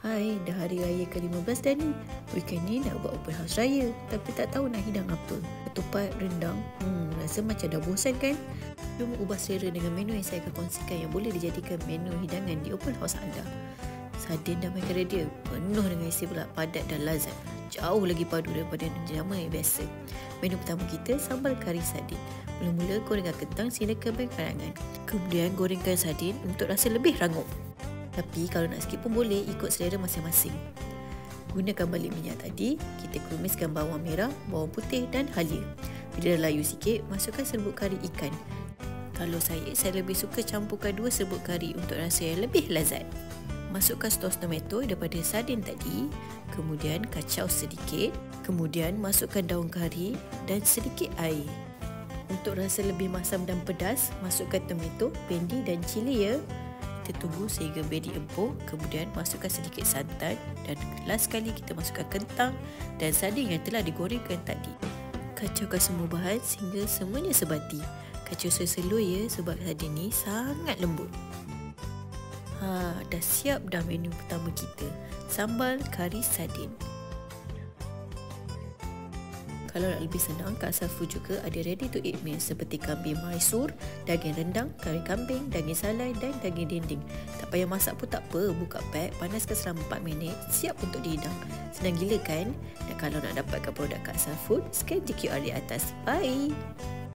Hai, dah hari raya ke-15 dah ni. Weekend ni nak buat open house raya, tapi tak tahu nak hidang apa. Ketupat, rendang, rasa macam dah bosan kan? Jom ubah selera dengan menu yang saya akan kongsikan yang boleh dijadikan menu hidangan di open house anda. Sardin dan makan dia penuh dengan isi pula, padat dan lazat. Jauh lagi padu daripada nama yang biasa. Menu pertama kita, sambal kari sardin. Mula-mula gorengkan kentang sehingga kembang karangan. Kemudian gorengkan sardin untuk rasa lebih rangup. Tapi kalau nak skip pun boleh, ikut selera masing-masing. Gunakan balik minyak tadi, kita kumiskan bawang merah, bawang putih dan halia. Bila dah layu sikit, masukkan serbuk kari ikan. Kalau saya lebih suka campurkan 2 serbuk kari untuk rasa yang lebih lazat. Masukkan sos tomato daripada sardin tadi, kemudian kacau sedikit, kemudian masukkan daun kari dan sedikit air. Untuk rasa lebih masam dan pedas, masukkan tomato, bendi dan cili ya. Kita tunggu sehingga bendi empuk, kemudian masukkan sedikit santan dan last sekali kita masukkan kentang dan sardin yang telah digorengkan tadi. Kacaukan semua bahan sehingga semuanya sebati. Kacau selur ya, sebab sardin ni sangat lembut. Dah siap dah menu pertama kita, sambal kari sardin. Kalau nak lebih senang, Kak Safu juga ada ready to eat meal seperti kambing Mysore, daging rendang, kari kambing, daging salai dan daging dinding. Tak payah masak pun tak apa, buka pack, panaskan selama 4 minit, siap untuk dihidang. Senang gila kan? Dan kalau nak dapatkan produk Kak Safu, scan di QR di atas. Bye!